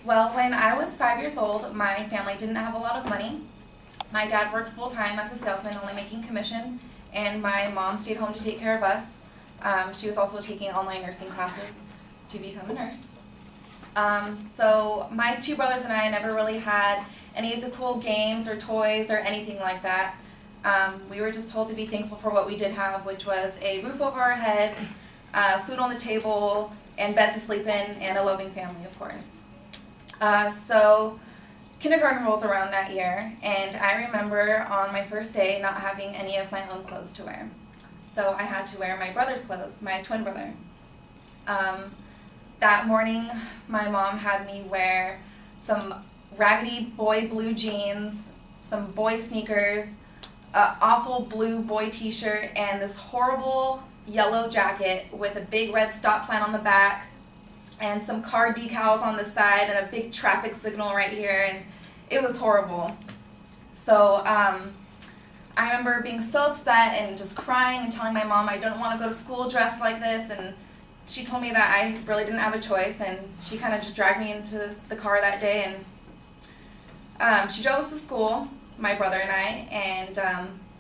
Well, when I was 5 years old, my family didn't have a lot of money. My dad worked full-time as a salesman, only making commission, and my mom stayed home to take care of us. She was also taking online nursing classes to become a nurse. So my two brothers and I never really had any of the cool games or toys or anything like that. We were just told to be thankful for what we did have, which was a roof over our heads, food on the table, and beds to sleep in, and a loving family, of course. So kindergarten rolls around that year, and I remember on my first day not having any of my own clothes to wear. So I had to wear my brother's clothes, my twin brother. That morning, my mom had me wear some raggedy boy blue jeans, some boy sneakers, an awful blue boy t-shirt, and this horrible yellow jacket with a big red stop sign on the back, and some car decals on the side, and a big traffic signal right here, and it was horrible. So I remember being so upset and just crying and telling my mom I don't want to go to school dressed like this, and she told me that I really didn't have a choice, and she kind of just dragged me into the car that day, and she drove us to school, my brother and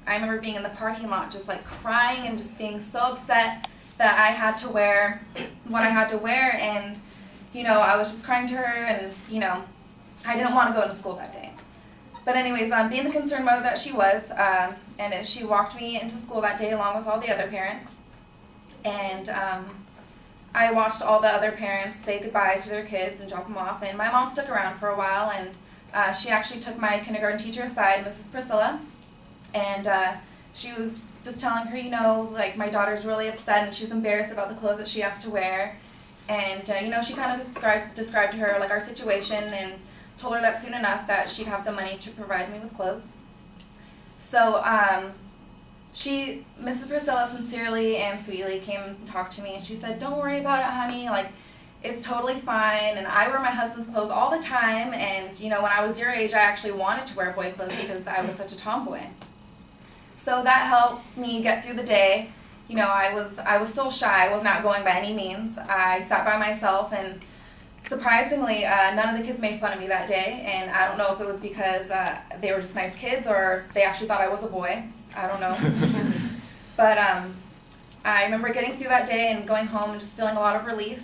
I remember being in the parking lot just like crying and just being so upset that I had to wear what I had to wear, and I was just crying to her, and I didn't want to go to school that day. But anyways, being the concerned mother that she was, and she walked me into school that day along with all the other parents, and I watched all the other parents say goodbye to their kids and drop them off, and my mom stuck around for a while, and she actually took my kindergarten teacher aside, Mrs. Priscilla, and she was just telling her, like, my daughter's really upset and she's embarrassed about the clothes that she has to wear, and she kind of described to her like our situation, and told her that soon enough that she'd have the money to provide me with clothes. So Mrs. Priscilla sincerely and sweetly came and talked to me, and she said, "Don't worry about it, honey, like, it's totally fine, and I wear my husband's clothes all the time, and when I was your age I actually wanted to wear boy clothes because I was such a tomboy." So that helped me get through the day. I was still shy. I was not going by any means. I sat by myself, and surprisingly, none of the kids made fun of me that day, and I don't know if it was because they were just nice kids or they actually thought I was a boy. I don't know. But I remember getting through that day and going home and just feeling a lot of relief.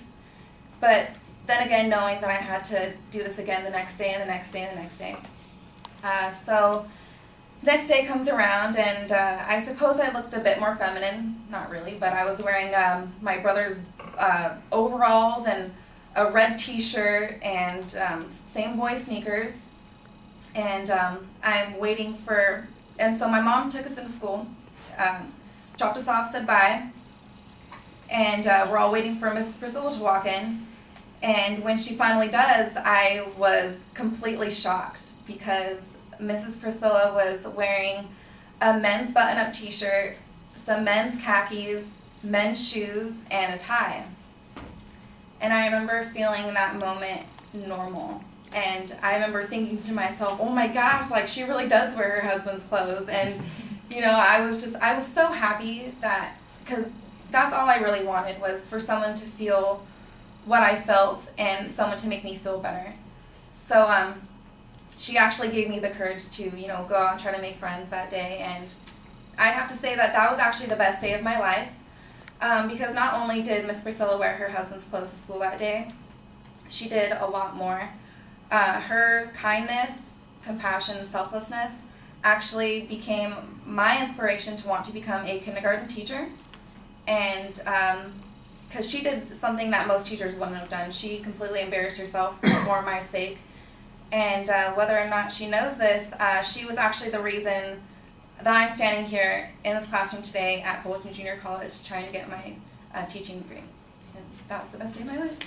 But then again, knowing that I had to do this again the next day and the next day and the next day. So the next day comes around, and I suppose I looked a bit more feminine. Not really, but I was wearing my brother's overalls and a red t-shirt and same boy sneakers, and I'm waiting and so my mom took us into school, dropped us off, said bye, and we're all waiting for Mrs. Priscilla to walk in, and when she finally does, I was completely shocked because Mrs. Priscilla was wearing a men's button-up t-shirt, some men's khakis, men's shoes, and a tie. And I remember feeling that moment normal. And I remember thinking to myself, oh my gosh, like, she really does wear her husband's clothes. And, I was so happy because that's all I really wanted, was for someone to feel what I felt and someone to make me feel better. So she actually gave me the courage to, go out and try to make friends that day. And I'd have to say that was actually the best day of my life. Because not only did Miss Priscilla wear her husband's clothes to school that day, she did a lot more. Her kindness, compassion, selflessness actually became my inspiration to want to become a kindergarten teacher. And because she did something that most teachers wouldn't have done. She completely embarrassed herself for my sake. And whether or not she knows this, she was actually the reason that I'm standing here in this classroom today at Fulton Junior College trying to get my teaching degree. And that was the best day of my life.